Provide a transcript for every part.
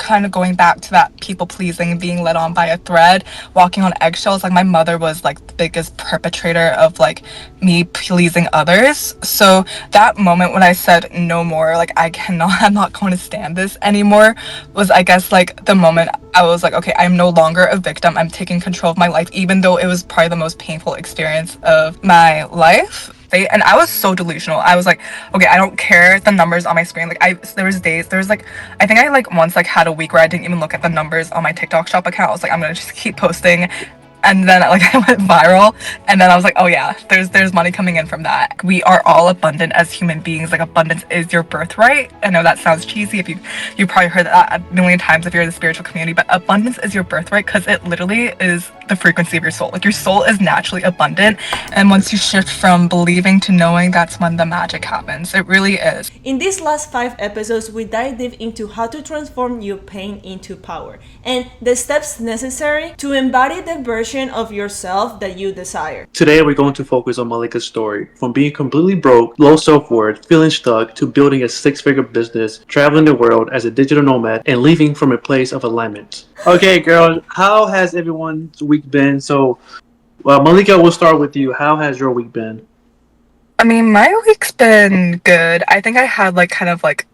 kind of going back to that people pleasing, being led on by a thread, walking on eggshells. Like my mother was like the biggest perpetrator of like me pleasing others. So that moment when I said no more, like I cannot, I'm not going to stand this anymore, was I guess like the moment I was like, okay, I'm no longer a victim. I'm taking control of my life, even though it was probably the most painful experience of my life. And I was so delusional. I was like, okay, I don't care the numbers on my screen. Like there was days, there was like, I think I like once like had a week where I didn't even look at the numbers on my TikTok shop account. I was like, I'm gonna just keep posting, and then like I went viral, and then I was like, oh yeah, there's money coming in from that. We are all abundant as human beings. Like abundance is your birthright. I know that sounds cheesy if you probably heard that a million times if you're in the spiritual community, but abundance is your birthright because it literally is the frequency of your soul. Like your soul is naturally abundant, and once you shift from believing to knowing, that's when the magic happens. It really is. In these last 5 episodes, we dive deep into how to transform your pain into power and the steps necessary to embody the version of yourself that you desire. Today, we're going to focus on Malika's story from being completely broke, low self worth, feeling stuck, to building a six-figure business, traveling the world as a digital nomad, and leaving from a place of alignment. Okay, girl, how has everyone's week been? So, Malika, we'll start with you. How has your week been? I mean, my week's been good. I think I had like kind of like,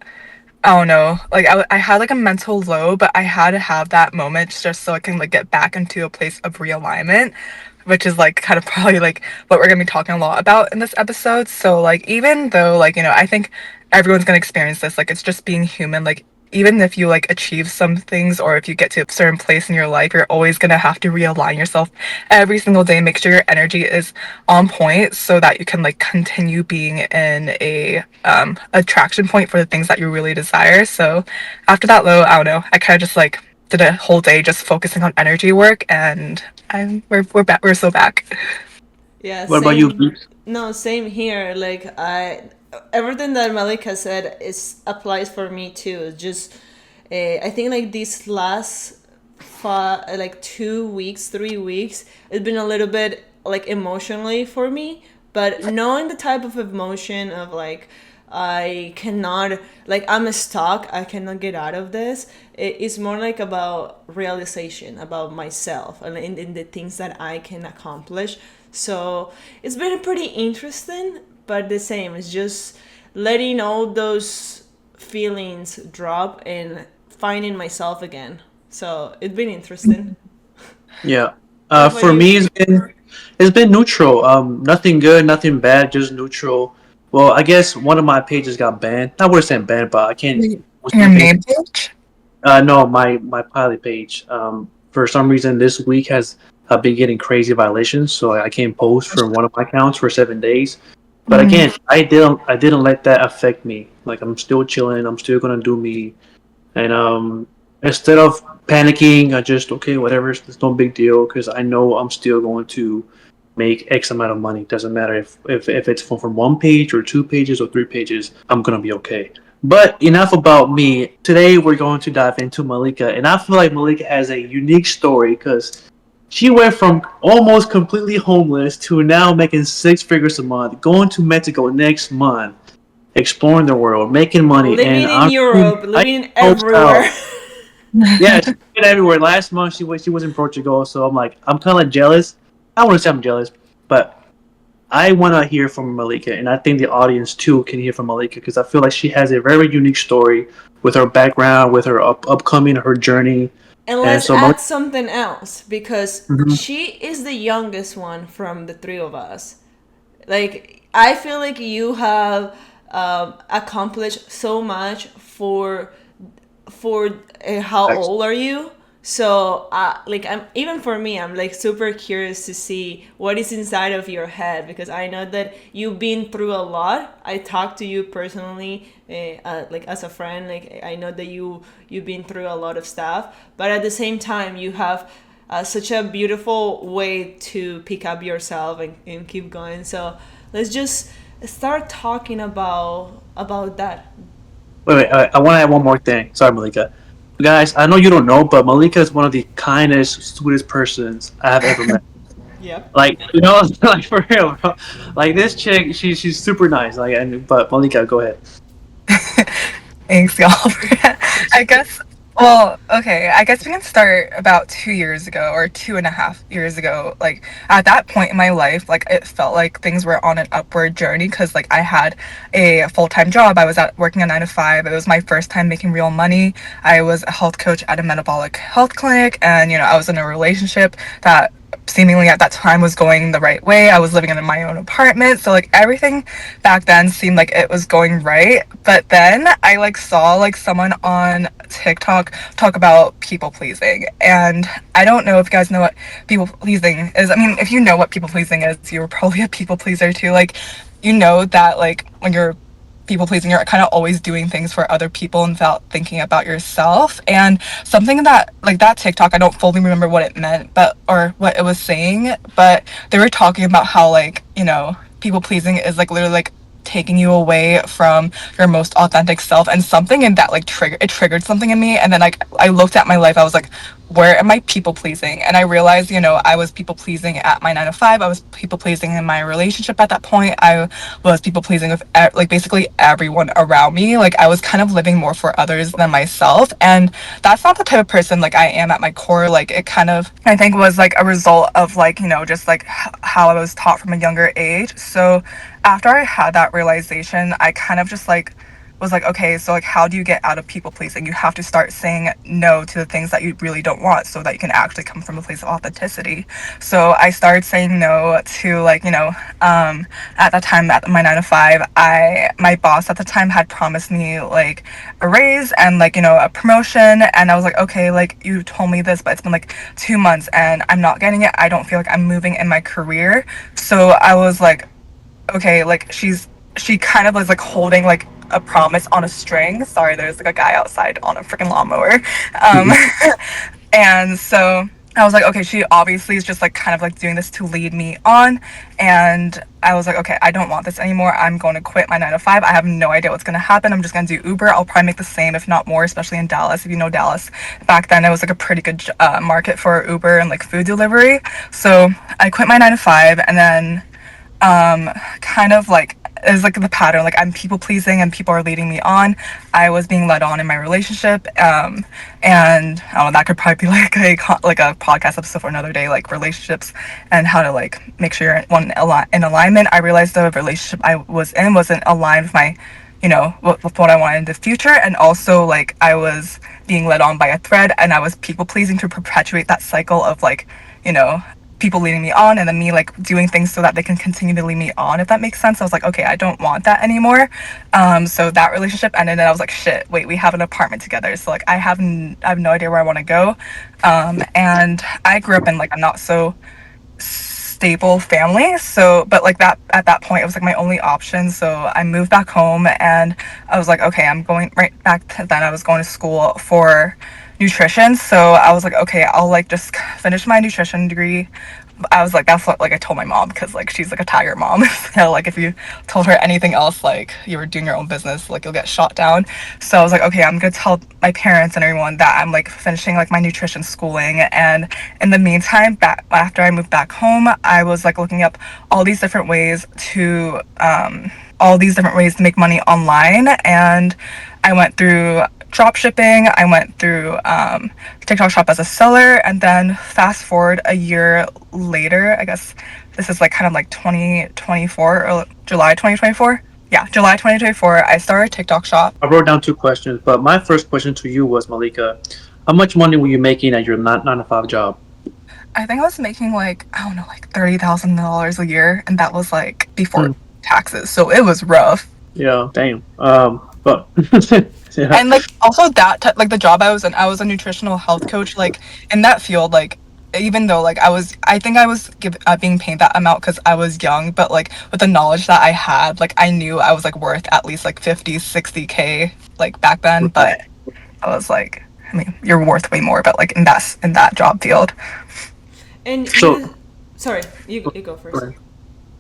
I don't know, like I had like a mental low, but I had to have that moment just so I can like get back into a place of realignment, which is like kind of probably like what we're gonna be talking a lot about in this episode. So like even though like, I think everyone's gonna experience this, like it's just being human, like even if you like achieve some things or if you get to a certain place in your life, you're always gonna have to realign yourself every single day, make sure your energy is on point so that you can like continue being in a attraction point for the things that you really desire. So after that low, I don't know, I kind of just like did a whole day just focusing on energy work, and we're back, we're so back. Yeah, What about you, same. Beeps? No, same here. Like everything that Malika said is applies for me too. Just I think like these last like 2 weeks, 3 weeks, it's been a little bit like emotionally for me. But knowing the type of emotion of like I cannot, like I'm stuck, I cannot get out of this. It's more like about realization about myself and in the things that I can accomplish. So it's been pretty interesting, but the same. It's just letting all those feelings drop and finding myself again. So it's been interesting. Yeah. What about For you? me, it's been neutral. Nothing good, nothing bad, just neutral. Well, I guess one of my pages got banned. I would say banned, but I can't post Your anything. main page? No, my pilot page. For some reason, this week has been getting crazy violations, so I can't post from one of my accounts for 7 days. But Mm. again, I didn't let that affect me. Like I'm still chilling. I'm still gonna do me. And instead of panicking, I just okay, whatever. It's no big deal because I know I'm still going to make X amount of money. Doesn't matter if it's from one page or 2 pages or 3 pages. I'm gonna be okay. But enough about me. Today we're going to dive into Malika, and I feel like Malika has a unique story because she went from almost completely homeless to now making six figures a month, going to Mexico next month, exploring the world, making money, and Living in Europe, I living so everywhere. proud. Yeah, she's been everywhere. Last month she was in Portugal, so I'm kind of jealous. I wouldn't say I'm jealous, but I want to hear from Malika, and I think the audience too can hear from Malika because I feel like she has a very unique story with her background, with her upcoming, her journey, And and let's so add Malika. something else because Mhm. she is the youngest one from the three of us. Like, I feel like you have accomplished so much for how old are you? So, like, I'm even for me, I'm like super curious to see what is inside of your head because I know that you've been through a lot. I talked to you personally, like as a friend. Like, I know that you've been through a lot of stuff, but at the same time, you have such a beautiful way to pick up yourself and keep going. So let's just start talking about that. Wait. I want to add one more thing. Sorry, Malika. Guys, I know you don't know, but Malika is one of the kindest, sweetest persons I have ever met. Yep. Like like for real, bro. Like this chick, she's super nice. But Malika, go ahead. Thanks, y'all. I guess Well, okay, I guess we can start about 2 years ago or 2.5 years ago. Like at that point in my life, like it felt like things were on an upward journey because like I had a full-time job. I was at working a 9 to 5. It was my first time making real money. I was a health coach at a metabolic health clinic, and I was in a relationship that seemingly at that time was going the right way. I was living in my own apartment. So like everything back then seemed like it was going right. But then I like saw like someone on TikTok talk about people pleasing. And I don't know if you guys know what people pleasing is. I mean, if you know what people pleasing is, you're probably a people pleaser too. Like you know that like when you're people pleasing, you're kind of always doing things for other people without thinking about yourself. And something that like that TikTok, I don't fully remember what it meant, but or what it was saying, but they were talking about how like people pleasing is like literally like taking you away from your most authentic self, and something in that like triggered something in me. And then like I looked at my life, I was like, where am I people pleasing? And I realized I was people pleasing at my 9 to 5. I was people pleasing in my relationship at that point. I was people pleasing with like basically everyone around me. Like I was kind of living more for others than myself, and that's not the type of person like I am at my core. Like it kind of, I think, was like a result of like just like how I was taught from a younger age. So after I had that realization, I kind of just like was like, okay, so like how do you get out of people pleasing? You have to start saying no to the things that you really don't want so that you can actually come from a place of authenticity. So I started saying no to like, at that time at my 9 to 5, my boss at the time had promised me like a raise and like, a promotion. And I was like, okay, like you told me this, but it's been like 2 months and I'm not getting it. I don't feel like I'm moving in my career. So I was like, okay, like she kind of was like holding like a promise on a string. Sorry, there's like a guy outside on a freaking lawnmower. Um, Mhm. and so I was like, okay, she obviously is just like kind of like doing this to lead me on. And I was like, okay, I don't want this anymore. I'm going to quit my 9 to 5. I have no idea what's going to happen. I'm just going to do Uber. I'll probably make the same, if not more, especially in Dallas. If you know Dallas, back then it was like a pretty good market for Uber and like food delivery. So I quit my 9 to 5, and then um kind of like is like the pattern, like I'm people pleasing and people are leading me on. I was being led on in my relationship, and I don't know, that could probably be like like a podcast episode for another day, like relationships and how to like make sure you're in alignment. I realized the relationship I was in wasn't aligned with my with what I wanted in the future, and also like I was being led on by a thread, and I was people pleasing to perpetuate that cycle of like you know people leading me on, and then me like doing things so that they can continue to lead me on, if that makes sense. I was like, okay, I don't want that anymore. So that relationship ended, and I was like, shit, wait, we have an apartment together, so like I have no idea where I want to go. And I grew up in like a not so stable family, so but like that at that point it was like my only option. So I moved back home, and I was like, okay, I'm going right back to then I was going to school for nutrition. So I was like, okay, I'll like just finish my nutrition degree. I was like, that's what like I told my mom, because like she's like a tiger mom. So like if you told her anything else, like you were doing your own business, like you'll get shot down. So I was like, okay, I'm gonna tell my parents and everyone that I'm like finishing like my nutrition schooling. And in the meantime, back after I moved back home, I was like looking up all these different ways to make money online. And I went through drop shipping. I went through TikTok shop as a seller, and then fast forward a year later, I guess this is like kind of like 2024 or July 2024. Yeah, July 2024, I started TikTok shop. I wrote down two questions, but my first question to you was, Malika, how much money were you making at your 9 to 5 job? I think I was making like, I don't know, like $30,000 a year, and that was like before Hmm. taxes. So it was rough. Yeah, damn. But yeah, And like also like the job I was a nutritional health coach. Like in that field, like even though like I think I was being paid that amount because I was young, but like with the knowledge that I had, like I knew I was like worth at least like 50, 60K like back then. But I was like, I mean, you're worth way more, but like in that job field. And so you, sorry, you go first.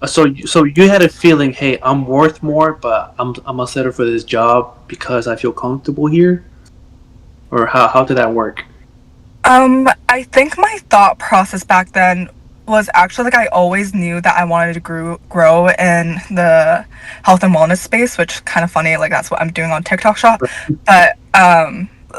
so you had a feeling, hey, I'm worth more, but I'm gonna settle for this job because I feel comfortable here, or how did that work? I think my thought process back then was actually like I always knew that I wanted to grow in the health and wellness space, which kind of funny, like that's what I'm doing on TikTok shop. But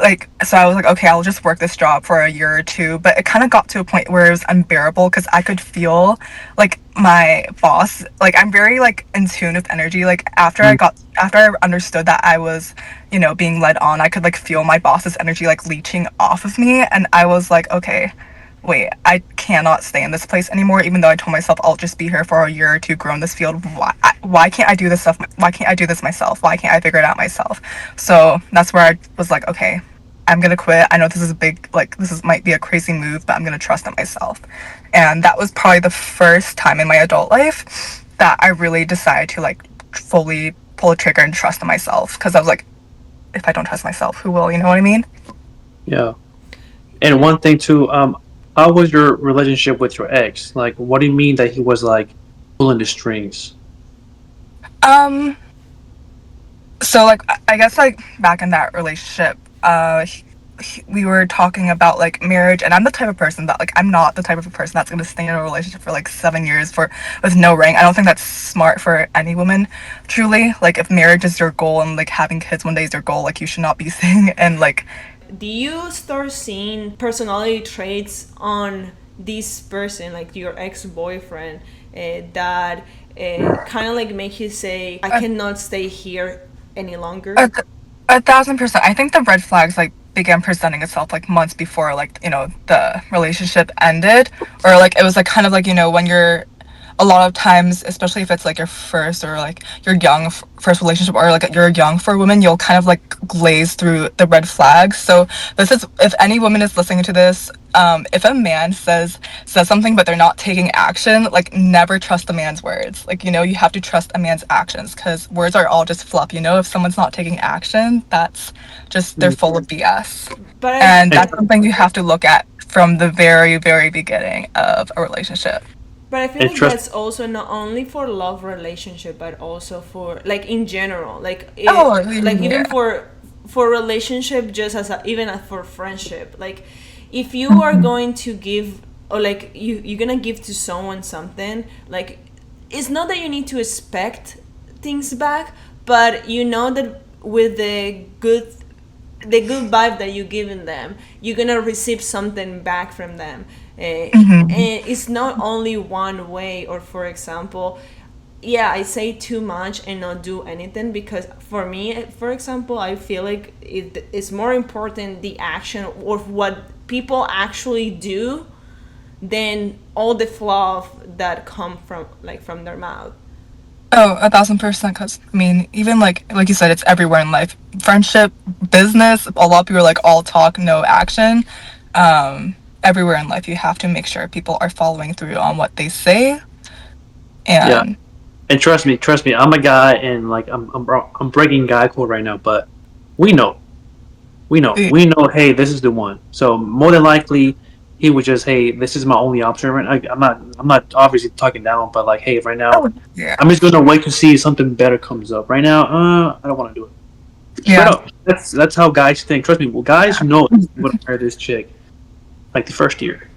like, so I was like, okay, I'll just work this job for a year or two. But it kind of got to a point where it was unbearable because I could feel like my boss, like, I'm very like in tune with energy. Like, Mm. after I understood that I was, being led on, I could like feel my boss's energy like leeching off of me. And I was like, okay, wait, I cannot stay in this place anymore, even though I told myself I'll just be here for a year or two, grow in this field. Why can't I do this stuff? Why can't I do this myself? Why can't I figure it out myself? So that's where I was like, okay, I'm gonna quit. I know this is a big, like, might be a crazy move, but I'm gonna trust in myself. And that was probably the first time in my adult life that I really decided to like fully pull a trigger and trust in myself. Because I was like, if I don't trust myself, who will? You know what I mean? Yeah. And one thing too, how was your relationship with your ex? Like, what do you mean that he was like pulling the strings? Um, so like I guess like back in that relationship, we were talking about like marriage, and I'm the type of person that like I'm not the type of person that's gonna stay in a relationship for like 7 years for with no ring. I don't think that's smart for any woman, truly. Like if marriage is your goal and like having kids one day is your goal, like you should not be staying and like Do you start seeing personality traits on this person, like your ex-boyfriend, that kind of like make you say, I a, cannot stay here any longer? a, 1,000%. I think the red flags like began presenting itself like months before like the relationship ended, or like it was like kind of like when you're a lot of times, especially if it's like your first or like your young first relationship, or like you're young for a woman, you'll kind of like glaze through the red flags. So this is, if any woman is listening to this, if a man says something but they're not taking action, like never trust a man's words. Like you have to trust a man's actions because words are all just fluff. If someone's not taking action, that's just they're Mm. full of BS, But and And that's something you have to look at from the very very beginning of a relationship. I feel and like trust. that's also not only for love relationship, but also for like in general, like Oh like even yeah. for relationship, just as even for friendship. Like if you are going to give, or like you're gonna give to someone something, like it's not that you need to expect things back, but you know that with the good vibe that you're giving them, you're gonna receive something back from them. Mhm. And it's not only one way, or for example, yeah, I say too much and not do anything, because for me, for example, I feel like it is more important the action or what people actually do than all the fluff that come from like from their mouth. Oh, 1,000%. Because I mean, even like you said, it's everywhere in life. Friendship, business. A lot of people are like all talk, no action. Everywhere in life, you have to make sure people are following through on what they say. Yeah, And and trust me. I'm a guy, and like I'm breaking guy code right now, but we know, yeah. we know. Hey, this is the one. So more than likely, he would just, hey, this is my only option. Right, I'm not obviously talking down, but like, hey, right now, Oh, yeah, I'm just gonna wait to see if something better comes up. Right now, I don't want to do it. Straight yeah, up. That's how guys think. Trust me. Well, guys know I'm gonna marry this chick like the first year.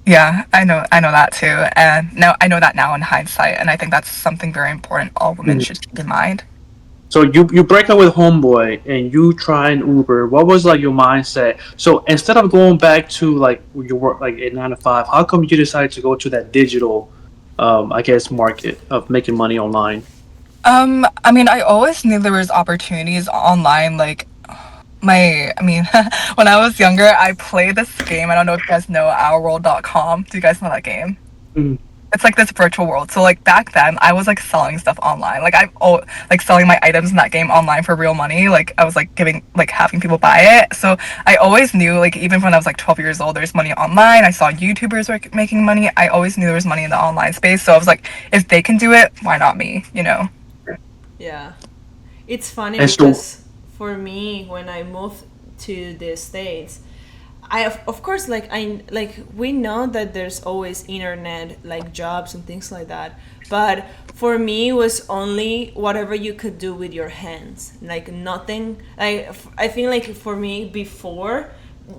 yeah. I know that too, and now I know that now in hindsight, and I think that's something very important all women Mhm. should keep in mind. So you break up with homeboy and you try an Uber. What was like your mindset? So instead of going back to like your work like at 9 to 5, how come you decided to go to that digital, I guess, market of making money online? I mean, I always knew there was opportunities online. Like I mean, when I was younger, I played this game. I don't know if you guys know OurWorld.com. Do you guys know that game? Mm. It's like this virtual world. So like back then, I was like selling stuff online. Like like selling my items in that game online for real money. Like I was like having people buy it. So I always knew, like even when I was like 12 years old, there's money online. I saw YouTubers making money. I always knew there was money in the online space. So I was like, if they can do it, why not me? Yeah. It's funny And so, because for me, when I moved to the States, of course, like we know that there's always internet like jobs and things like that, but for me it was only whatever you could do with your hands, like nothing. I feel like for me before,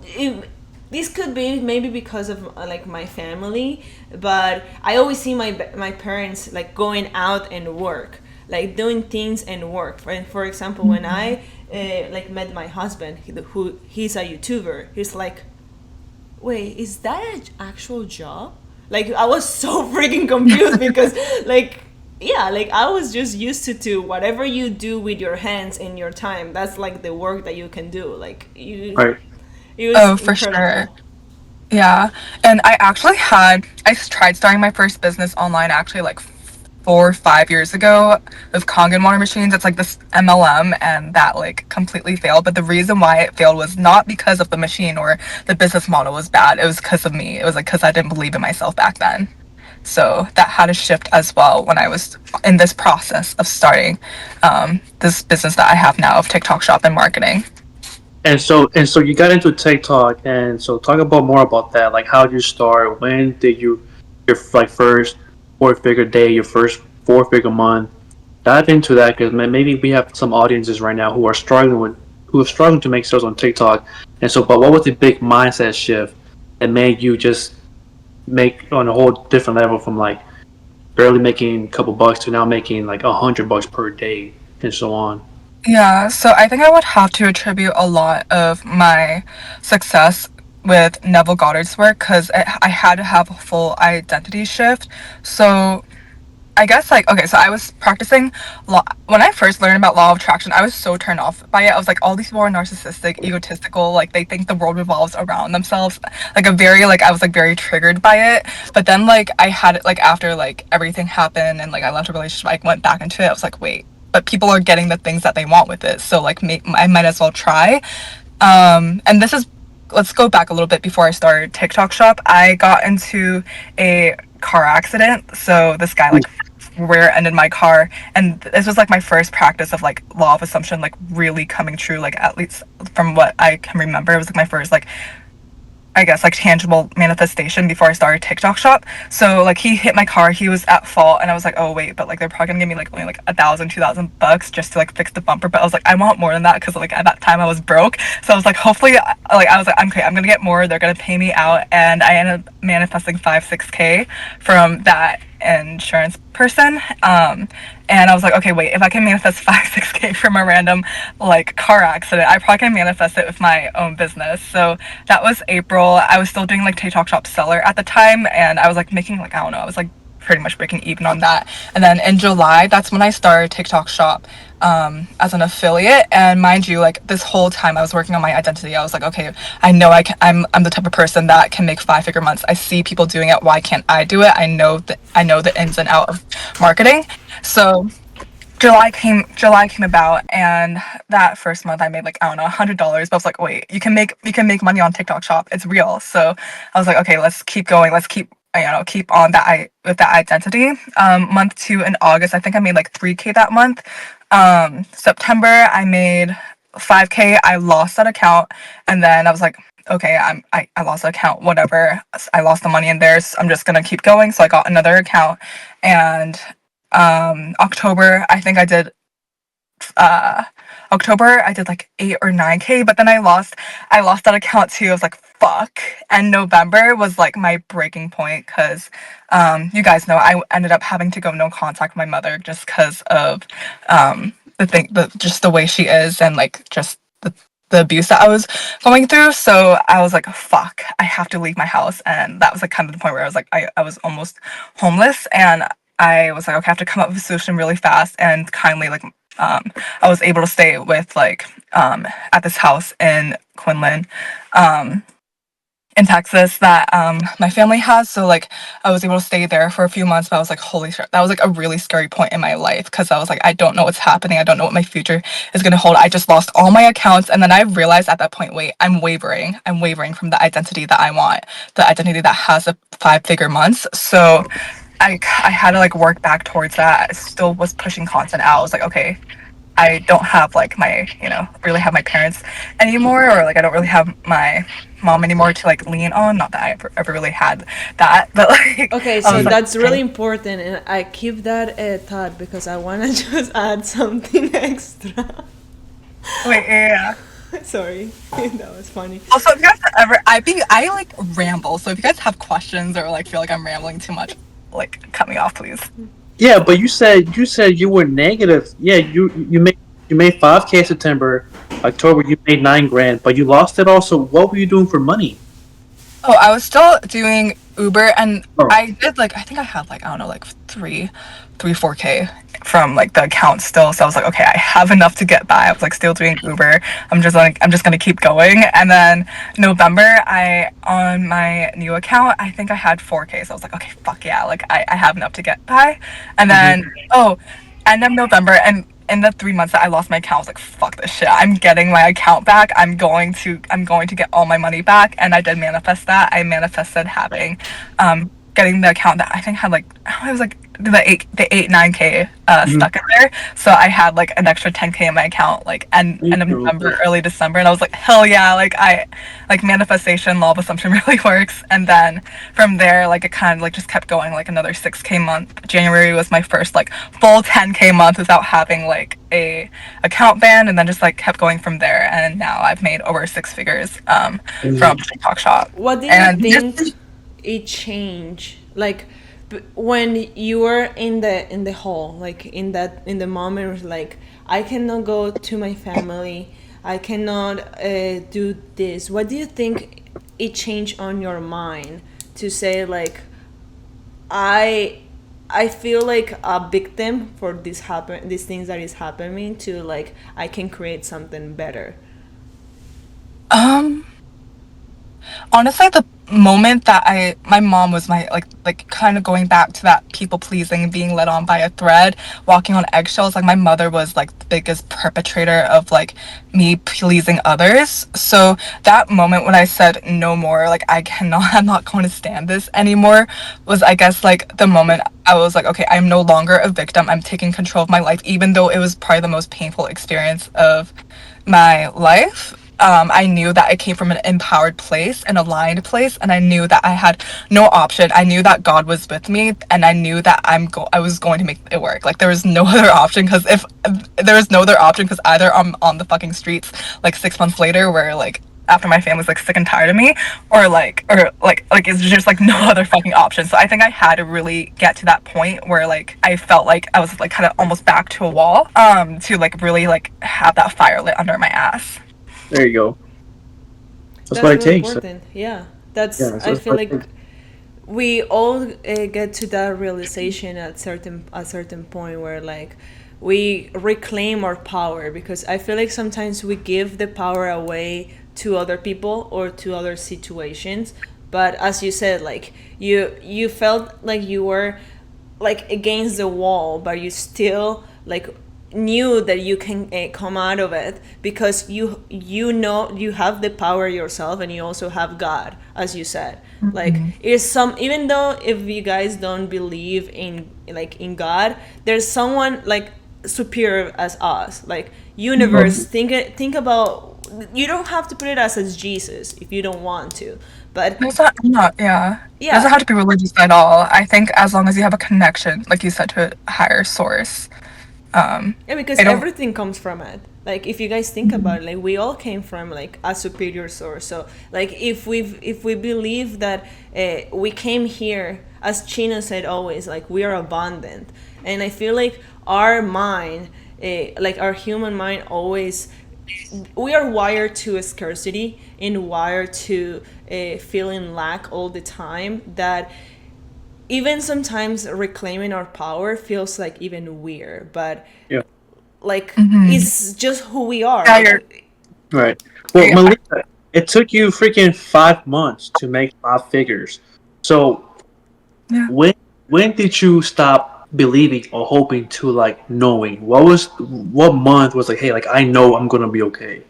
it, this could be maybe because of like my family, but I always see my parents like going out and work, like doing things and work. And for example, when I like met my husband, who he's a YouTuber. He's like, wait, is that an actual job? Like, I was so freaking confused because, like, yeah, like I was just used to whatever you do with your hands in your time. That's like the work that you can do. Like you, Right. it was Oh, for sure. incredible. Yeah. And I tried starting my first business online actually like 4 or 5 years ago with Kangen water machines. It's like this MLM, and that like completely failed. But the reason why it failed was not because of the machine or the business model was bad. It was because of me. It was like because I didn't believe in myself back then. So that had a shift as well when I was in this process of starting this business that I have now of TikTok shop and marketing. And so you got into TikTok, and so talk about more about that. Like, how did you start? When did you your like first four-figure day, your first four-figure month? Dive into that because maybe we have some audiences right now who are struggling to make sales on TikTok. And so, but what was the big mindset shift that made you just make on a whole different level from like barely making a couple bucks to now making like $100 per day and so on? Yeah, so I think I would have to attribute a lot of my success with Neville Goddard's work because I had to have a full identity shift. So I guess like okay, so I was practicing law when I first learned about law of attraction. I was so turned off by it. I was like, all these people are narcissistic, egotistical, like they think the world revolves around themselves. Like a very like I was like very triggered by it. But then like I had it like after like everything happened and like I left a relationship, I went back into it. I was like, wait, but people are getting the things that they want with it, so like I might as well try. And this is let's go back a little bit before I started TikTok shop. I got into a car accident. So this guy Ooh. like rear ended my car, and this was like my first practice of like law of assumption like really coming true, like at least from what I can remember. It was like my first like I guess like tangible manifestation before I started TikTok shop. So like he hit my car, he was at fault, and I was like, oh wait, but like they're probably gonna give me like only like 1,000, 2,000 bucks just to like fix the bumper. But I was like, I want more than that because like at that time I was broke. So I was like, hopefully, like I was like, okay, I'm gonna get more. They're gonna pay me out, and I ended up manifesting 5, 6K from that insurance person. And I was like, okay, wait, if I can manifest 5, 6K from a random like car accident, I probably can manifest it with my own business. So that was April. I was still doing like TikTok shop seller at the time, and I was like making like I don't know, I was like pretty much breaking even on that. And then in July, that's when I started TikTok shop as an affiliate. And mind you, like this whole time I was working on my identity. I was like, okay, I know I'm the type of person that can make 5 figure months. I see people doing it. Why can't I do it? I know the ins and out of marketing. So July came about, and that first month I made like I don't know $100. But I was like, wait, you can make money on TikTok shop. It's real. So I was like, okay, let's keep going. Let's keep keep on that I with that identity. Month two in August, I think I made like 3K that month. September I made 5K. I lost that account, and then I was like, okay, I lost the account. Whatever. I lost the money in there. So I'm just gonna keep going. So I got another account, and October uh I did like 8 or 9K, but then I lost that account too. I was like, fuck. And November was like my breaking point because you guys know I ended up having to go no contact with my mother just because of the just the way she is, and like just the abuse that I was going through. So I was like, fuck, I have to leave my house. And that was like kind of the point where I was like, I was almost homeless. And I was like, okay, I have to come up with a solution really fast. And kindly, like, I was able to stay with like at this house in Quinlan. In Texas that my family has. So like I was able to stay there for a few months, but I was like, holy shit, that was like a really scary point in my life because I was like, I don't know what's happening. I don't know what my future is gonna hold. I just lost all my accounts, and then I realized at that point, wait, I'm wavering. I'm wavering from the identity that I want, the identity that has a 5 figure months. So I had to like work back towards that. I still was pushing content out. I was like, okay, I don't have like my, really have my parents anymore, or like I don't really have my mom anymore to like lean on. Not that I ever really had that, but like Okay, I so was like, that's really okay, important, and I keep that thought because I want to just add something extra. wait, yeah. Sorry, that was funny. Also, if you guys ever, I like ramble. So if you guys have questions or like feel like I'm rambling too much, like cut me off, please. Yeah, but you said you were negative. Yeah, you made 5K in September. October, you made 9 grand, but you lost it all. So what were you doing for money? Oh, I was still doing Uber, and Oh, I did like I think I had like I don't know like 4K from like the account still. So I was like, okay, I have enough to get by. I was like still doing Uber. I'm just gonna keep going. And then November, I on my new account, I think I had 4K. So I was like, okay, fuck yeah, like I have enough to get by. And hmm. then end of November, and in the 3 months that I lost my account, I was like, fuck this shit. I'm getting my account back. I'm going to get all my money back. And I did manifest that. I manifested having getting the account that I think had like it was like the 8 9K Hmm. stuck in there. So I had like an extra 10K in my account like end of November, early December, and I was like, hell yeah, like manifestation, law of assumption really works. And then from there, like it kind of like just kept going like another 6K month. January was my first like full 10K month without having like a account ban, and then just like kept going from there. And now I've made over 6 figures from TikTok Shop. What do you And think this, it changed? Like when you were in the hole, like in the moment, was like I cannot go to my family, I cannot do this. What do you think it changed on your mind to say like I I feel like a victim for these things that is happening to like I can create something better. um honestly, the moment that my mom was my like kind of going back to that people pleasing and being led on by a thread, walking on eggshells. Like my mother was like the biggest perpetrator of like me pleasing others. So that moment when I said no more, like I cannot, I'm not going to stand this anymore, was I guess like the moment I was like, okay, I'm no longer a victim. I'm taking control of my life, even though it was probably the most painful experience of my life. I knew that I came from an empowered place, an aligned place, and I knew that I had no option. I knew that God was with me, and I knew that I was going to make it work. Like there was no other option, because if there was no other option, because either I'm on the fucking streets like 6 months later, where like after my family's like sick and tired of me, or like it's just like no other fucking option. So I think I had to really get to that point where like I felt like I was like kind of almost back to a wall, to like really like have that fire lit under my ass. There you go. That's That's what it really takes. important. Yeah, that's. Yeah, so I that's feel what it takes. like we all get to that realization at a certain point where like we reclaim our power, because I feel like sometimes we give the power away to other people or to other situations. But as you said, like you felt like you were like against the wall, but you still like knew that you can come out of it because you know you have the power yourself, and you also have God, as you said. Like Mhm. it's some, even though if you guys don't believe in like in God, there's someone like superior as us, like universe. Mhm. Think about, you don't have to put it as Jesus if you don't want to, but There's not, yeah. It doesn't yeah. have to be religious at all. I think as long as you have a connection, like you said, to a higher source. Um, Yeah, because I don't. everything comes from it. Like if you guys think about it, like we all came from like a superior source. So like if we believe that we came here, as Chino said always, like we are abundant, and I feel like our mind, like our human mind, always we are wired to a scarcity and wired to feeling lack all the time, that even sometimes reclaiming our power feels like even weird, but Yeah. like Mhm. it's just who we are. Yeah, you're. Like Right. Well, I, Malika, it took you freaking 5 months to make 5 figures. So yeah. when when did you stop believing or hoping to like knowing? What month was like, hey, like I know I'm gonna be okay.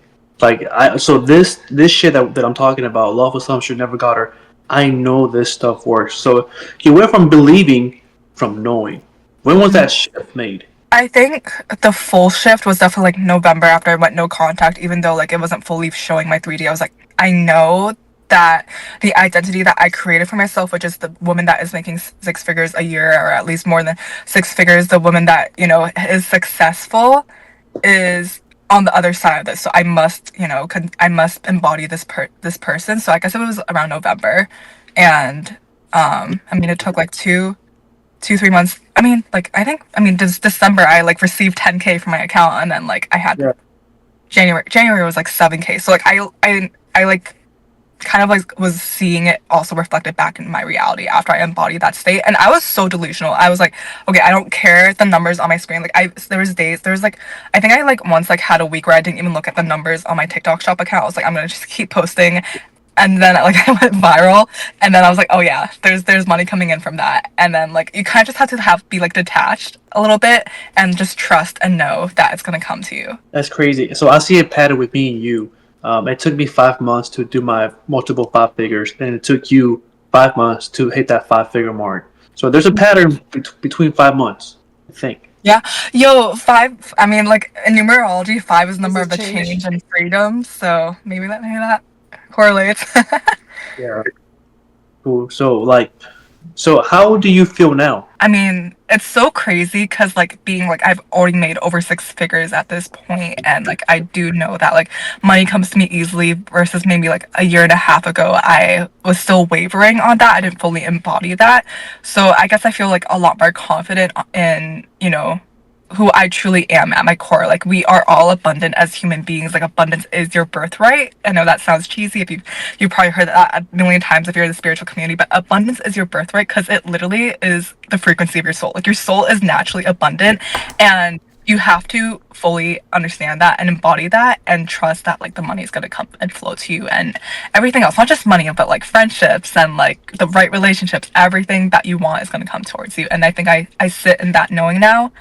Like I so this shit that I'm talking about, love assumption never got her. I know this stuff works. So you went from believing from knowing. When was that shift made? I think the full shift was definitely like November after I went no contact, even though like it wasn't fully showing my 3D. I was like, I know that the identity that I created for myself, which is the woman that is making 6 figures a year, or at least more than 6 figures, the woman that, is successful, is on the other side of this. So I must, I must embody this person. So I guess it was around November. And I mean, it took like 2 3 months. I mean, like I think, I mean, this December I like received 10K from my account, and then like I had Yeah. January was like 7K. So like I like kind of like was seeing it also reflected back in my reality after I embodied that state. And I was so delusional. I was like, okay, I don't care the numbers on my screen. Like there was days, there was like, I think I like once like had a week where I didn't even look at the numbers on my TikTok shop account. I was like, I'm gonna just keep posting. And then like I went viral, and then I was like, oh yeah, there's money coming in from that. And then like you kind of just have to have be like detached a little bit and just trust and know that it's gonna come to you. That's crazy. So I see a pattern with me and you. It took me 5 months to do my multiple five figures, and it took you 5 months to hit that five-figure mark. So there's a pattern between 5 months, I think. Yeah. Yo, five, I mean, like in numerology, five is the It's number a of the change. change and freedom. So maybe that correlates. Yeah. Cool. So how do you feel now? I mean, it's so crazy because like being like I've already made over six figures at this point, and like I do know that like money comes to me easily versus maybe like a year and a half ago I was still wavering on that. I didn't fully embody that. So I guess I feel like a lot more confident in, who I truly am at my core. Like we are all abundant as human beings. Like abundance is your birthright. I know that sounds cheesy if you probably heard that a million times if you're in the spiritual community, but abundance is your birthright because it literally is the frequency of your soul. Like your soul is naturally abundant, and you have to fully understand that and embody that and trust that like the money is going to come and flow to you and everything else, not just money but like friendships and like the right relationships, everything that you want is going to come towards you. And I think I sit in that knowing now,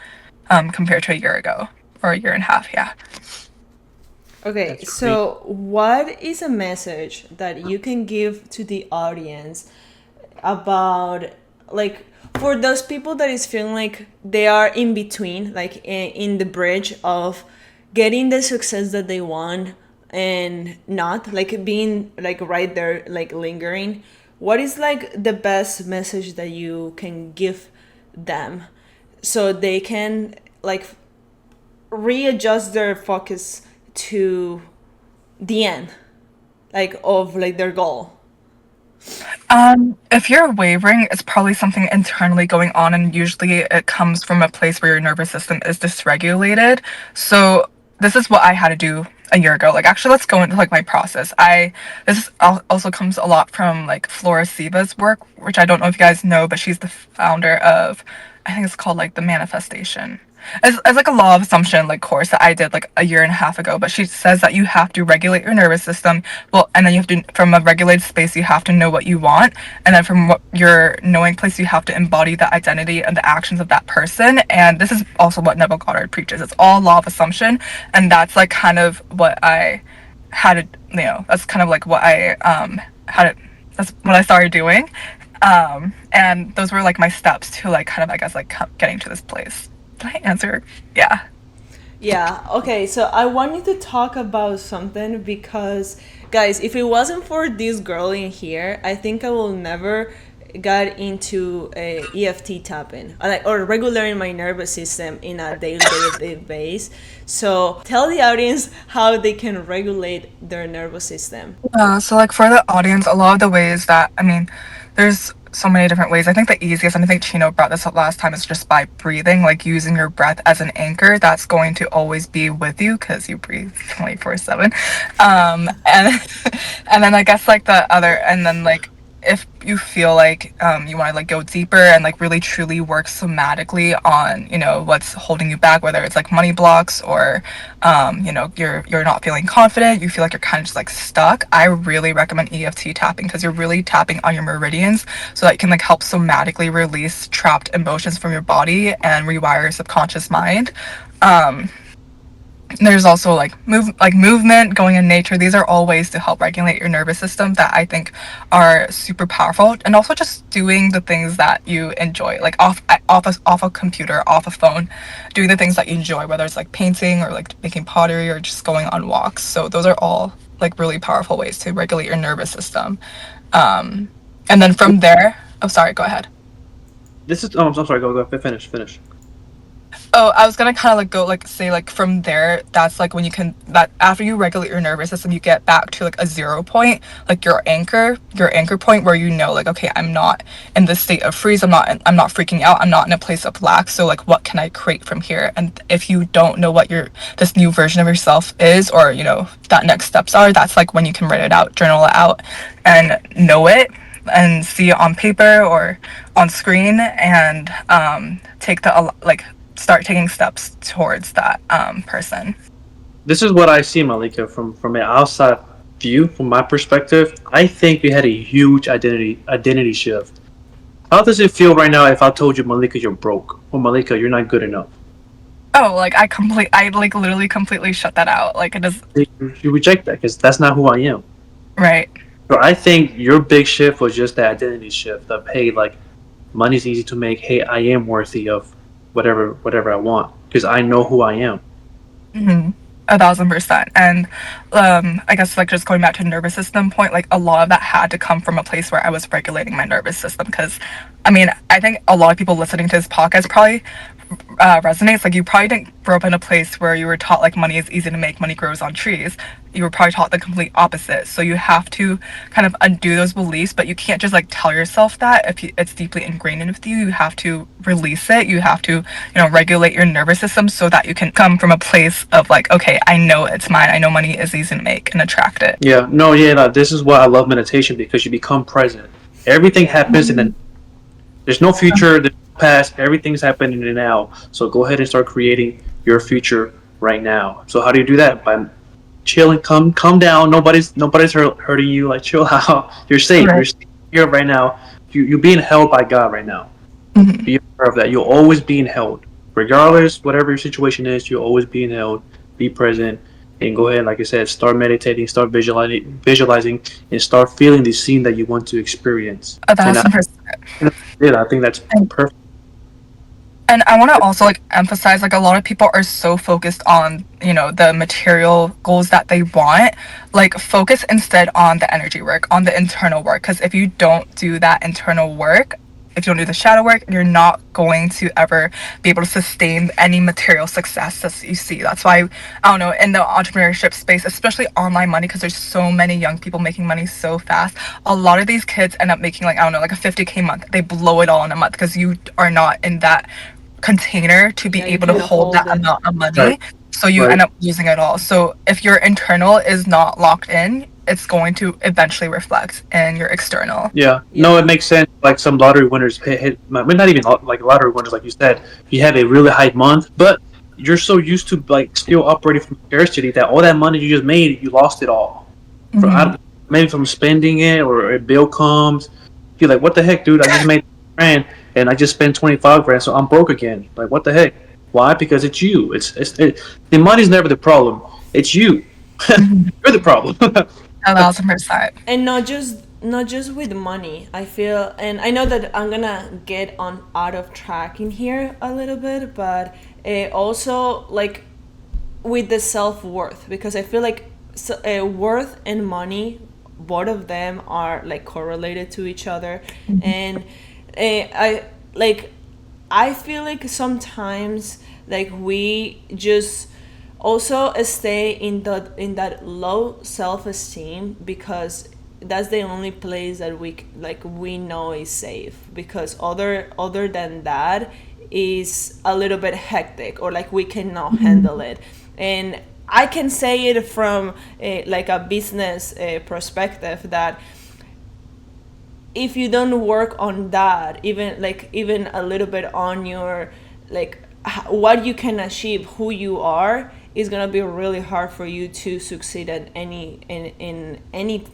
compared to a year ago or a year and a half. Yeah. Okay, That's great. so what is a message that you can give to the audience about, like, for those people that is feeling like they are in between, like in the bridge of getting the success that they want and not, like being like right there, like lingering. What is like the best message that you can give them so they can like readjust their focus to the end, like of like their goal? If you're wavering, it's probably something internally going on, and usually it comes from a place where your nervous system is dysregulated. So this is what I had to do a year ago. Like, actually, let's go into like my process. Also comes a lot from like Flora Siva's work, which I don't know if you guys know, but she's the founder of, I think it's called like the Manifestation. It's like a law of assumption like course that I did like a year and a half ago. But she says that you have to regulate your nervous system. Well, and then you have to, from a regulated space, you have to know what you want, and then from what your knowing place, you have to embody the identity and the actions of that person. And this is also what Neville Goddard preaches. It's all law of assumption, and that's like kind of what I had to, that's kind of like what I had it. That's what I started doing. And those were like my steps to like kind of, I guess, like getting to this place. Did I answer? Yeah. Yeah, okay, so I wanted to talk about something because, guys, if it wasn't for this girl in here, I think I will never got into a EFT tapping or regulating my nervous system in a daily base. So tell the audience how they can regulate their nervous system. So like for the audience, a lot of the ways that, I mean, there's so many different ways. I think the easiest, and I think Chino brought this up last time, is just by breathing, like using your breath as an anchor. That's going to always be with you because you breathe 24/7. And and then I guess like the other, and then like if you feel like you want to like go deeper and like really truly work somatically on what's holding you back, whether it's like money blocks or you're not feeling confident, you feel like you're kind of just like stuck, I really recommend EFT tapping because you're really tapping on your meridians so that you can like help somatically release trapped emotions from your body and rewire your subconscious mind. um there's also like movement, going in nature. These are all ways to help regulate your nervous system that I think are super powerful. And also just doing the things that you enjoy, like off a computer, off a phone, doing the things that you enjoy, whether it's like painting or like making pottery or just going on walks. So those are all like really powerful ways to regulate your nervous system. um and then from there, oh sorry, go ahead. This is. Oh, I'm sorry. Go. Finish. Oh, I was gonna kind of like go like say like from there, that's like when you can that after you regulate your nervous system, you get back to like a 0 point, like your anchor point where you know like okay, I'm not in this state of freeze, I'm not freaking out, I'm not in a place of lack. So like what can I create from here? And if you don't know what your this new version of yourself is, or you know that next steps are, that's like when you can write it out, journal it out, and know it and see it on paper or on screen, and take the like start taking steps towards that person. This is what I see, Malika, from an outside view, from my perspective. I think you had a huge identity shift. How does it feel right now if I told you, Malika, you're broke, or Malika, you're not good enough? Oh, like I like literally completely shut that out. Like it is You reject that because that's not who I am. right. So I think your big shift was just the identity shift of, hey, like money's easy to make. Hey, I am worthy of whatever I want because I know who I am. Mm-hmm. 1,000%. And I guess like just going back to nervous system point, like a lot of that had to come from a place where I was regulating my nervous system. Because, I mean, I think a lot of people listening to this podcast probably resonates. Like you probably didn't grow up in a place where you were taught like money is easy to make, money grows on trees. You were probably taught the complete opposite. So you have to kind of undo those beliefs, but you can't just like tell yourself that if it's deeply ingrained with you. You have to release it. You have to, you know, regulate your nervous system so that you can come from a place of like, okay, I know it's mine. I know money is easy to make and attract it. Yeah, no, yeah, no, this is why I love meditation because you become present. Everything Yeah. happens in the there's no future, there's no past. Everything's happening in the now. So go ahead and start creating your future right now. So how do you do that? By chilling, calm down. Nobody's hurting you. Like chill out. You're safe. Right. You're safe here right now. You're being held by God right now. Mhm. Be aware of that. You're always being held, regardless whatever your situation is. You're always being held. Be present and go ahead. Like I said, start meditating, start visualizing, and start feeling the scene that you want to experience. A And I, thousand percent. yeah, I think that's perfect. And I want to also like emphasize like a lot of people are so focused on, you know, the material goals that they want. Like focus instead on the energy work, on the internal work, because if you don't do that internal work, if you don't do the shadow work, you're not going to ever be able to sustain any material success that you see. That's why I don't know, in the entrepreneurship space, especially online money, because there's so many young people making money so fast. A lot of these kids end up making like I don't know, like a 50K month. They blow it all in a month because you are not in that container to be Yeah, you able to cannot hold that hold it. amount of Right, money. So you right. end up losing it all. So if your internal is not locked in, it's going to eventually reflect in your external. Yeah, no, it Yeah. makes sense. Like some lottery winners hit well, not even like lottery winners, like you said. You have a really high month, but you're so used to like still operating from scarcity that all that money you just made, you lost it all. For Mm-hmm. maybe from spending it or a bill comes, you're like, what the heck, dude? I just made grand and I just spent 25 grand, so I'm broke again. Like, what the heck? Why? Because it's you. The money's never the problem. It's you. Mm-hmm. You're the problem. 1,000%. And not just with money. I feel, and I know that I'm gonna get on out of track in here a little bit, but also like with the self-worth, because I feel like worth and money, both of them are like correlated to each other. And I like, I feel like sometimes like we just also stay in that low self-esteem because that's the only place that we know is safe, because other than that is a little bit hectic, or like we cannot handle it. And I can say it from like a business perspective, that if you don't work on that, even a little bit on your like what you can achieve, who you are, is gonna be really hard for you to succeed at in any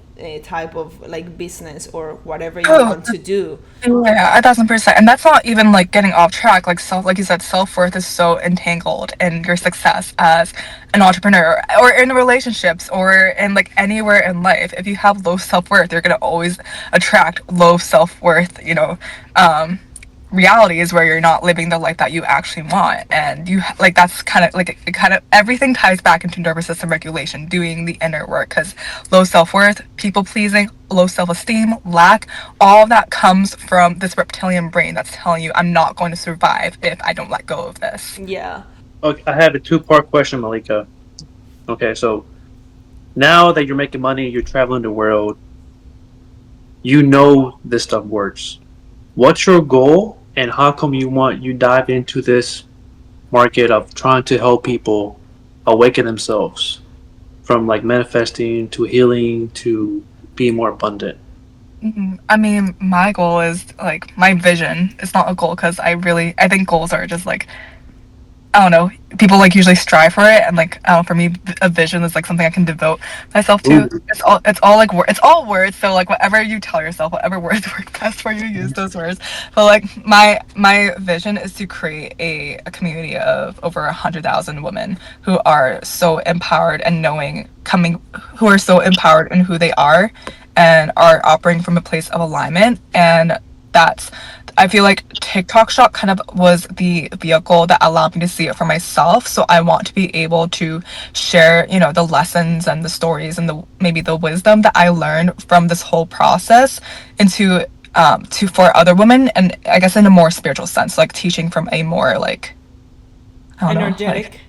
type of like business or whatever you Oh, want to do. yeah, 1,000%. And that's not even like getting off track. Like like you said, self-worth is so entangled in your success as an entrepreneur or in relationships or in like anywhere in life. If you have low self-worth, you're gonna always attract low self-worth, you know, um, realities where you're not living the life that you actually want, and you like that's kind of like it kind of everything ties back into nervous system regulation, doing the inner work, because low self-worth, people pleasing, low self-esteem, lack, all of that comes from this reptilian brain that's telling you I'm not going to survive if I don't let go of this. Yeah. Okay, I have a two-part question, Malika. Okay, so now that you're making money, you're traveling the world, you know this stuff works. What's your goal, and how come you dive into this market of trying to help people awaken themselves from like manifesting to healing to being more abundant? I mean, my goal is like my vision. It's not a goal because I think goals are just like I don't know. People like usually strive for it, and like I don't know, for me, a vision is like something I can devote myself to. Ooh. It's all like it's all words. So like whatever you tell yourself, whatever words work best for you, use those words. But like my vision is to create a community of over 100,000 women who are so empowered and knowing coming, who are so empowered in who they are, and are operating from a place of alignment. And that's I feel like TikTok Shop kind of was the vehicle that allowed me to see it for myself. So I want to be able to share, the lessons and the stories and the maybe the wisdom that I learned from this whole process into to for other women, and I guess in a more spiritual sense, like teaching from a more like I don't know, like Energetic.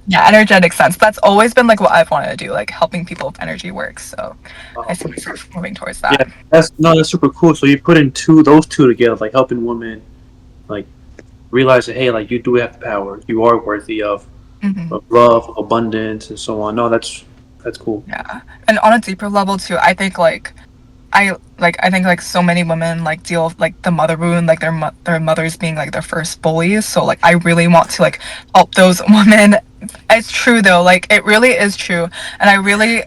yeah, energetic sense. That's always been like what I've wanted to do, like helping people with energy work. So I Um, see myself moving towards yeah, that. that's super cool. So you put in those two together, like helping women, like realize that hey, like you do have the power, you are worthy Hmm. of love, of abundance, and so on. No, that's cool. Yeah. And on a deeper level too, I think like so many women like deal with like the mother wound, like their mothers being like their first bullies. So like I really want to like help those women. It's true though, like it really is true, and I really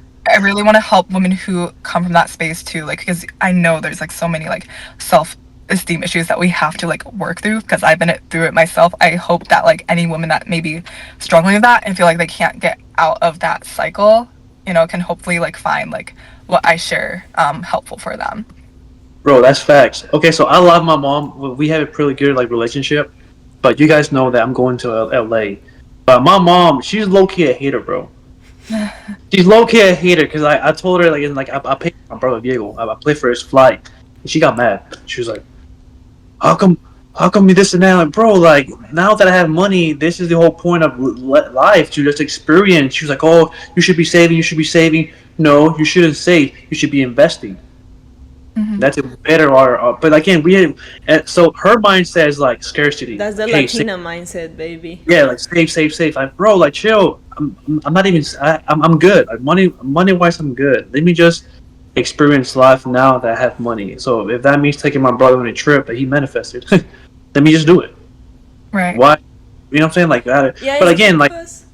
want to help women who come from that space too, like because I know there's like so many like self esteem issues that we have to like work through because I've been through it myself. I hope that like any woman that may be struggling with that and feel like they can't get out of that cycle, can hopefully like find like what I share helpful for them. Bro, that's facts. Okay, so I love my mom. We have a pretty good like relationship, but you guys know that I'm going to LA. But my mom, she's low key a hater, bro. She's low key a hater because I told her I paid for my brother Diego. I paid for his flight, and she got mad. She was like, "How come? How come you this and that?" Like, bro, like now that I have money, this is the whole point of life to just experience. She was like, "Oh, you should be saving. You should be saving." No, you shouldn't save. You should be investing. Hmm. That's a better or but again we had, and so her mindset is like scarcity. That's the Like, hey, save, Latina mindset, baby. yeah, like save. Like, bro, like chill. I'm not even. I'm good. Like money wise, I'm good. Let me just experience life now that I have money. So if that means taking my brother on a trip that he manifested, let me just do it. Right. Why? You know what I'm saying? Like that. Yeah, But it's again, like because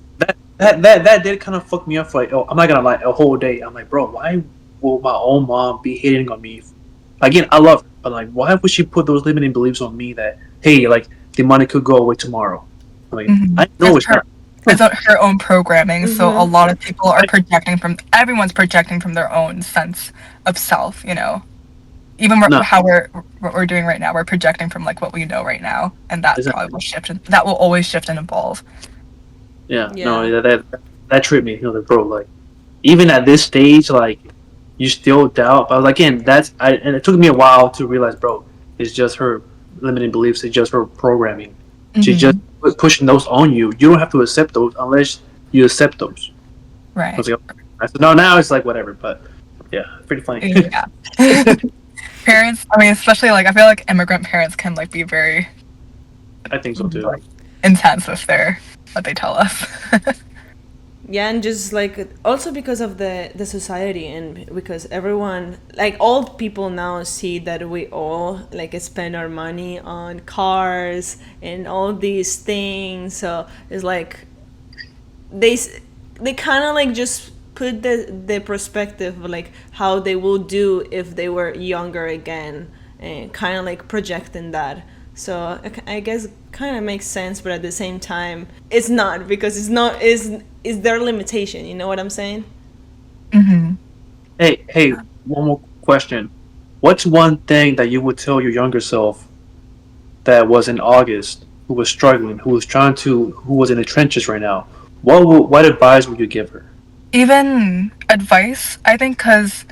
that did kind of fuck me up for like, oh, I'm not gonna lie, a whole day. I'm like, bro, why will my own mom be hating on me? Again, I love her, but like, why would she put those limiting beliefs on me that hey, like the money could go away tomorrow? I'm like, I know It's it's her not. it's her own programming. So a lot of people are projecting from everyone's projecting from their own sense of self. Even No, how what we're doing right now, we're projecting from like what we know right now, and that it's not. probably will shift, and that will always shift and evolve. Yeah, no, yeah. that tripped me. Like, bro, like even at this stage, like you still doubt. But again, and it took me a while to realize, bro, it's just her limiting beliefs. It's just her programming. She's just Hmm. pushing those on you. You don't have to accept those unless you accept those. I Right. was like, I said, no, now it's like whatever. But yeah, pretty funny. Yeah. Parents, I mean, especially like I feel like immigrant parents can like be very I think so too. like intense with their what they tell us. Yeah, and just like also because of the society, and because everyone, like all people now see that we all like spend our money on cars and all these things. So it's like they they kind of like just put the perspective of like how they will do if they were younger again, and kind of like projecting that. So I guess kind of makes sense, but at the same time it's not, because it's not is their limitation, you know what I'm saying? Hmm. Hey, one more question. What's one thing that you would tell your younger self that was in August, who was struggling, who was in the trenches right now, what advice would you give her? Even advice, I think, because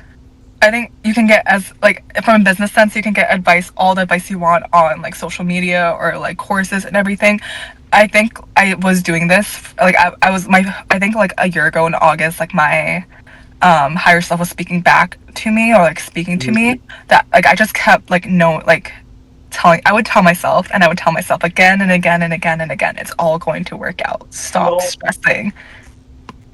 I think you can get as like from a business sense, you can get advice, all the advice you want on like social media or like courses and everything. I think I was doing this like I was my I think like a year ago in August, like my higher self was speaking back to me or like speaking to Mhm. me that like I just kept like no like telling I would tell myself and I would tell myself again and again and again and again, it's all going to work out. Stop No. stressing.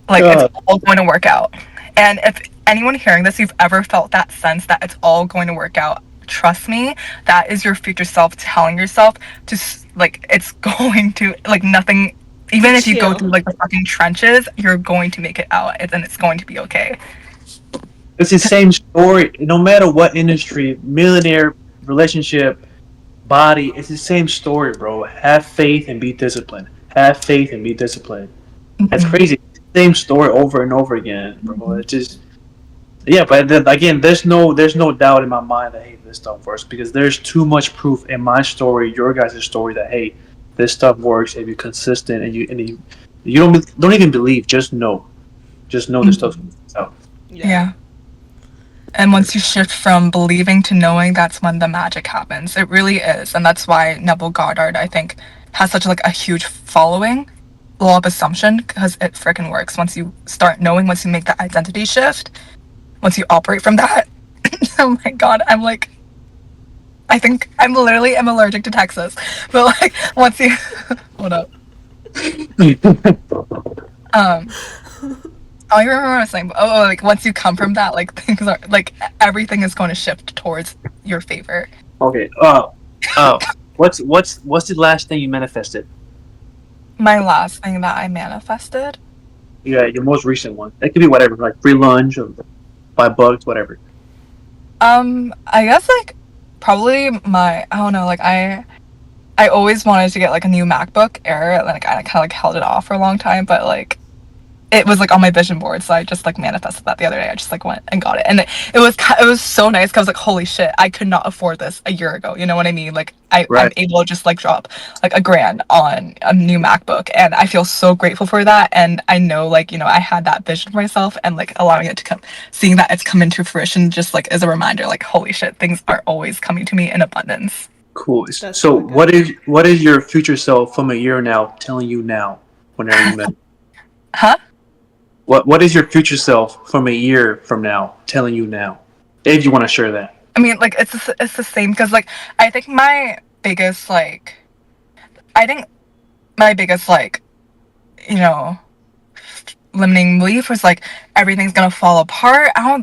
Like it's God. all going to work out. And if anyone hearing this, you've ever felt that sense that it's all going to work out, trust me, that is your future self telling yourself to like it's going to like nothing. To Even if you go chill. through like the fucking trenches, you're going to make it out, and it's going to be okay. It's the same story, no matter what industry, millionaire, relationship, body. It's the same story, bro. Have faith and be disciplined. Have faith and be disciplined. That's Mhm. crazy. Same story over and over again, bro. It's just yeah, but then, again, there's no doubt in my mind that hey, this stuff works because there's too much proof in my story, your guys' story that hey, this stuff works if you're consistent and you don't even believe, just know this stuff Mhm. works out. Yeah. Yeah. And once you shift from believing to knowing, that's when the magic happens. It really is. And that's why Neville Goddard, I think, has such like a huge following. Law of assumption, because it freaking works. Once you start knowing, once you make that identity shift, once you operate from that, oh my god, I'm like, I think I'm literally am allergic to Texas. But like once you hold up. Um I don't remember what I was saying, but like once you come from that, like things are like everything is going to shift towards your favor. Okay. Uh, what's the last thing you manifested? My last thing that I manifested. Yeah, your most recent one. It could be whatever, like free lunch or buy bugs, whatever. I guess like probably my I don't know, like I always wanted to get like a new MacBook Air, and like I kind of like held it off for a long time, but like it was like on my vision board, so I just like manifested that the other day. I just like went and got it, and it was so nice because I was like, holy shit, I could not afford this a year ago. You know what I mean? Like I'm Right. able to just like drop like a grand on a new MacBook, and I feel so grateful for that. And I know like I had that vision for myself, and like allowing it to come, seeing that it's come into fruition, just like is a reminder. Like holy shit, things are always coming to me in abundance. Cool. That's So really good. what is your future self from a year now telling you now? Whenever you met, Huh? what is your future self from a year from now telling you now? If you want to share that. I mean, like it's the same because like I think my biggest like I think my biggest like you know limiting belief was like everything's gonna fall apart. I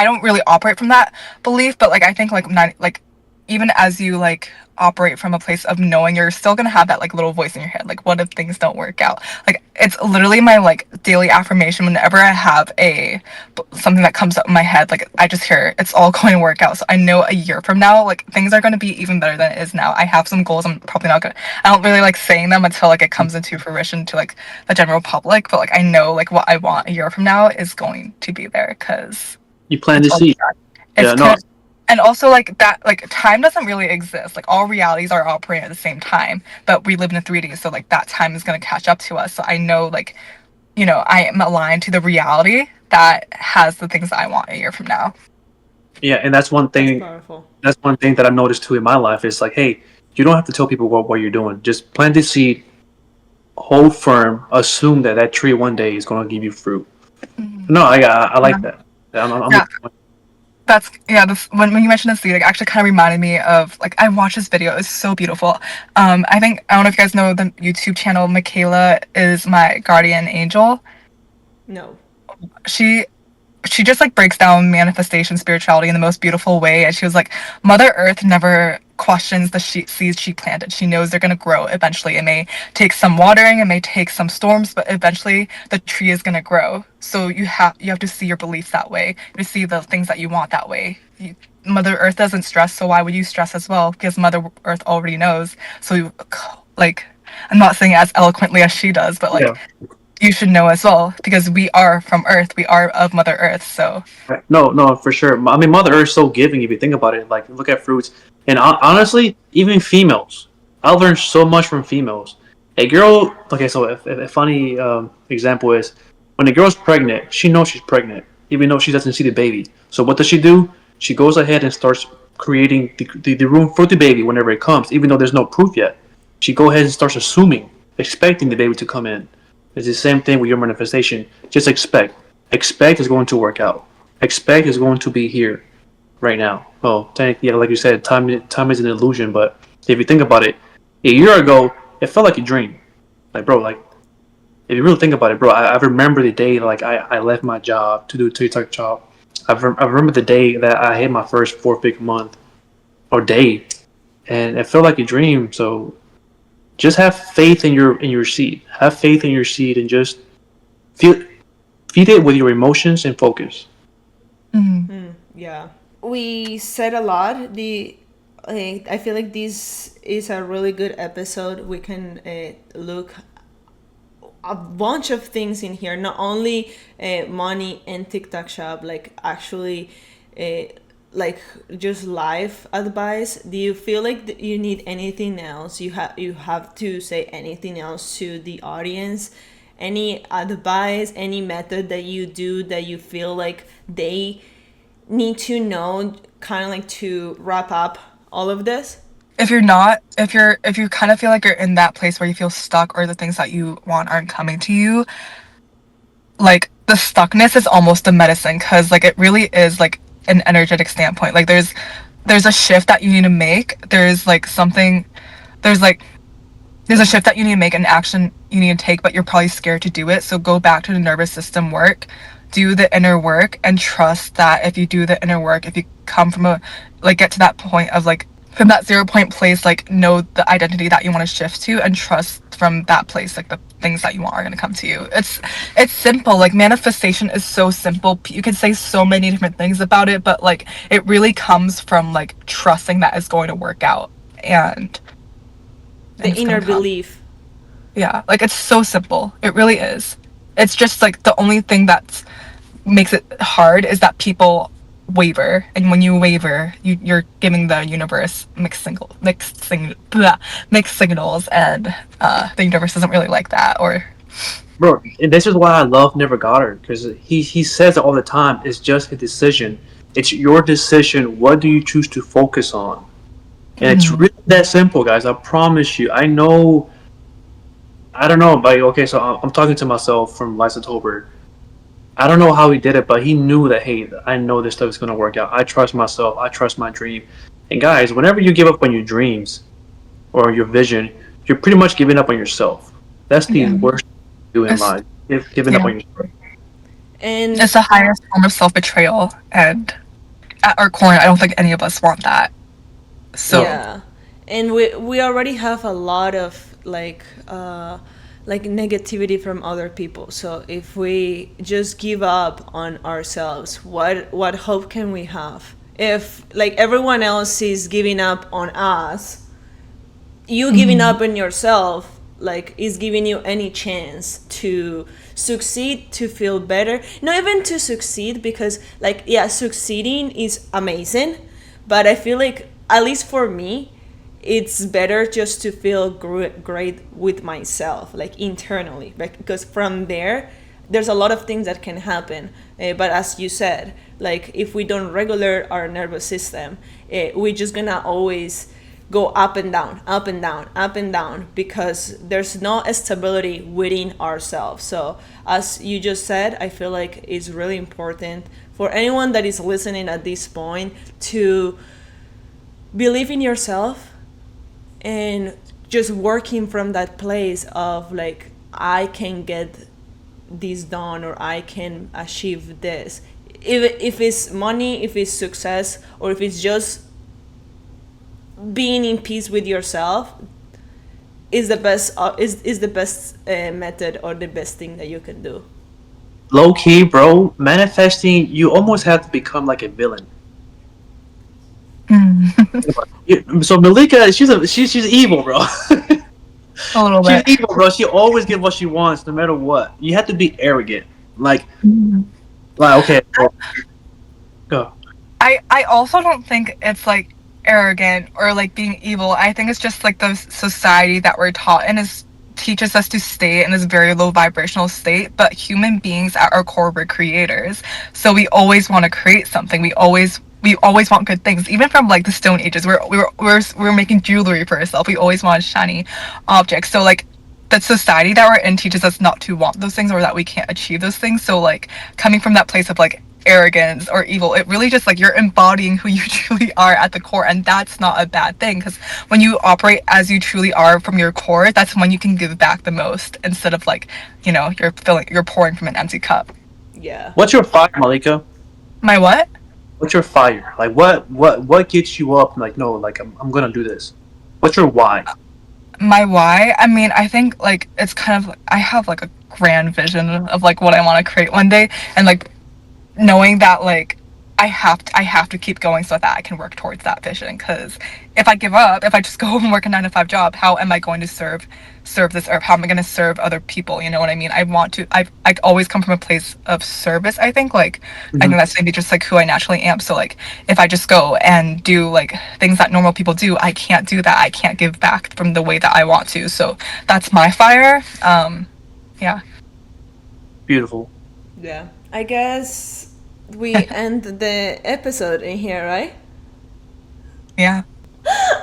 don't really operate from that belief, but like I think like not like even as you like operate from a place of knowing, you're still gonna have that like little voice in your head, like what if things don't work out? Like it's literally my like daily affirmation whenever I have a something that comes up in my head, like I just hear it's all going to work out. So I know a year from now, like things are gonna be even better than it is now. I have some goals. I'm probably not gonna I don't really like saying them until like it comes into fruition to like the general public, but like I know like what I want a year from now is going to be there because You plan it's to all see. it's Yeah. No. kind of, and also like that like time doesn't really exist. Like all realities are operating at the same time, but we live in a 3D, so like that time is gonna catch up to us. So I know like I am aligned to the reality that has the things that I want a year from now. Yeah, and that's one That's thing. powerful. That's one thing that I noticed too in my life. Is like, hey, you don't have to tell people what you're doing. Just plant the seed, hold firm, assume that that tree one day is going to give you fruit. Mhm. No, I Yeah, like that. I'm the yeah. That's yeah. This when you mentioned this lead, it actually kind of reminded me of like I watched this video. It's so beautiful. I think I don't know if you guys know the YouTube channel. Michaela is my guardian angel. No. She she just like breaks down manifestation spirituality in the most beautiful way, and she was like, Mother Earth never questions the seeds she planted. She knows they're going to grow eventually. It may take some watering, it may take some storms, but eventually the tree is going to grow. So you have to see your beliefs that way. You have to see the things that you want that way. Mother Earth doesn't stress, so why would you stress as well? Because Mother Earth already knows. So like I'm not saying it as eloquently as she does, but like yeah. you should know as well because we are from Earth. We are of Mother Earth. So Right. No, no, for sure. I mean, Mother Earth's so giving if you think about it. Like, look at fruits. And honestly, even females, I learned so much from females. A girl, okay, so a funny example is when a girl's pregnant, she knows she's pregnant, even though she doesn't see the baby. So what does she do? She goes ahead and starts creating the room for the baby whenever it comes, even though there's no proof yet. She go ahead and starts assuming, expecting the baby to come in. It's the same thing with your manifestation. Just expect. Expect is going to work out. Expect is going to be here right now. Well, technically, yeah, like you said, time is an illusion. But if you think about it, a year ago, it felt like a dream. Like, bro, like if you really think about it, bro, I remember the day like I left my job to do a TikTok job. I remember the day that I hit my first 4 figure month or day, and it felt like a dream. So just have faith in your seed. Have faith in your seed, and just feel feed it with your emotions and focus. Yeah. We said a lot. I feel like this is a really good episode. We can look a bunch of things in here, not only money and TikTok shop, like actually like just life advice. Do you feel like you need anything else? You have to say anything else to the audience? Any advice, any method that you do that you feel like they need to know, kind of like to wrap up all of this? If you kind of feel like you're in that place where you feel stuck or the things that you want aren't coming to you, like the stuckness is almost a medicine, because like it really is like an energetic standpoint. Like there's a shift that you need to make. There's like there's a shift that you need to make, an action you need to take, but you're probably scared to do it. So go back to the nervous system work, do the inner work, and trust that if you do the inner work, if you come from a, like, get to that point of like, from that 0 point place, like, know the identity that you want to shift to, and trust from that place, like, the things that you want are going to come to you. It's simple. Like, manifestation is so simple. You can say so many different things about it, but like, it really comes from like trusting that it's going to work out, The and it's inner gonna come. belief. Yeah, like it's so simple. It really is. It's just like the only thing that makes it hard is that people waver, and when you waver, you're giving the universe mixed signals, and the universe doesn't really like that. Or Bro, and this is why I love Never Got Her, because he says it all the time. It's just a decision. It's your decision. What do you choose to focus on? And it's really that simple, guys. I promise you. I know. I don't know, but okay. So I'm talking to myself from Lysotober. I don't know how he did it, but he knew that. Hey, I know this stuff is gonna work out. I trust myself. I trust my dream. And guys, whenever you give up on your dreams or your vision, you're pretty much giving up on yourself. That's the yeah, worst thing to do in it's life. Giving up yeah, on yourself. And it's the highest form of self betrayal, and at our core, I don't think any of us want that. So yeah, and we already have a lot of like negativity from other people. So if we just give up on ourselves, what hope can we have? If like everyone else is giving up on us, you giving up on yourself like is giving you any chance to succeed, to feel better, not even to succeed, because like yeah, succeeding is amazing, but I feel like at least for me it's better just to feel great with myself, like internally, like, because from there there's a lot of things that can happen. But as you said, like if we don't regulate our nervous system, we're just gonna always go up and down, up and down, up and down, because there's no stability within ourselves. So as you just said, I feel like it's really important for anyone that is listening at this point to believe in yourself and just working from that place of like, I can get this done, or I can achieve this. If it's money, if it's success, or if it's just being in peace with yourself, is the best is the best method, or the best thing that you can do. Low key, bro. Manifesting, you almost have to become like a villain. So Malika, she's evil, bro. a little She's bit. evil, bro. She always gets what she wants, no matter what. You have to be arrogant. Like okay, bro. Go. I also don't think it's like arrogant or like being evil. I think it's just like the society that we're taught in is teaches us to stay in this very low vibrational state, but human beings at our core, we're creators, so we always want to create something. We always want good things, even from like the stone ages. We're making jewelry for ourselves. We always want shiny objects. So like the society that we're in teaches us not to want those things or that we can't achieve those things. So like coming from that place of like arrogance or evil, it really just like you're embodying who you truly are at the core, and that's not a bad thing, because when you operate as you truly are from your core, that's when you can give back the most, instead of like, you're pouring from an empty cup. Yeah. What's your fire, Malika? My what? What's your fire? Like what gets you up? Like no, like I'm gonna do this. What's your why? My why, I mean, I think like it's kind of, I have like a grand vision of like what I want to create one day, and like knowing that like I have to keep going so that I can work towards that vision. Because if I give up, if I just go home and work a 9 to 5 job, how am I going to serve this earth? How am I going to serve other people? You know what I mean? I want to. I always come from a place of service. I think like I Mm-hmm. think that's maybe just like who I naturally am. So like if I just go and do like things that normal people do, I can't do that. I can't give back from the way that I want to. So that's my fire. Yeah. Beautiful. Yeah. I guess we end the episode in here, right? Yeah.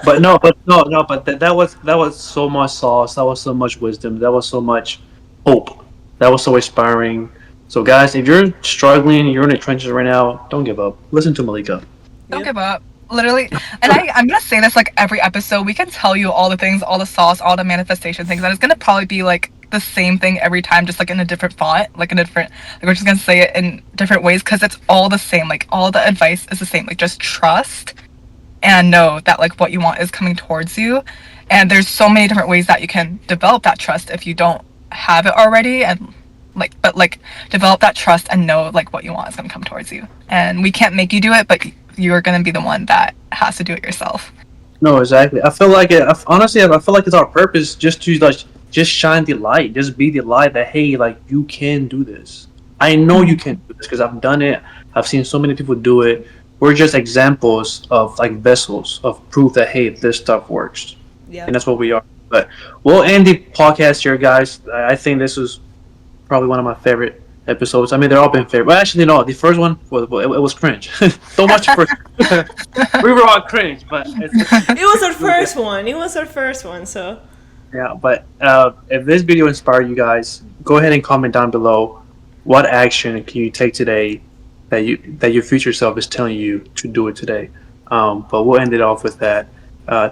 But no, but no, no, but that was so much sauce. That was so much wisdom. That was so much hope. That was so inspiring. So guys, if you're struggling, you're in the trenches right now, don't give up. Listen to Malika. Don't Yep. give up. Literally, and I'm gonna say this like every episode. We can tell you all the things, all the sauce, all the manifestation things, and it's gonna probably be like the same thing every time, just like in a different font, like in a different. Like we're just gonna say it in different ways because it's all the same. Like all the advice is the same. Like just trust and know that like what you want is coming towards you. And there's so many different ways that you can develop that trust if you don't have it already. And like develop that trust and know like what you want is going to come towards you. And we can't make you do it, but you're going to be the one that has to do it yourself. No, exactly. I feel like it. Honestly, I feel like it's our purpose just to like just shine the light, just be the light that hey, like you can do this. I know you can do this because I've done it. I've seen so many people do it. We're just examples of like vessels of proof that hey, this stuff works, Yeah. and that's what we are. But we'll end the podcast here, guys. I think this was probably one of my favorite episodes. I mean, they're all been favorite. Well, actually, no. The first one was cringe. So much for we were all cringe, but It was our first one. It was our first one, so yeah. But if this video inspired you guys, go ahead and comment down below. What action can you take today that your future self is telling you to do it today? But we'll end it off with that.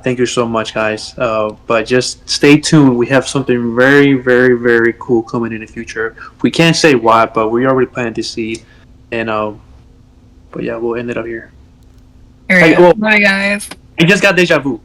Thank you so much, guys. But just stay tuned. We have something very, very, very cool coming in the future. We can't say what, but we already planted the seed. And but yeah, we'll end it up here. Hey, Period. well, Bye, guys. I just got deja vu.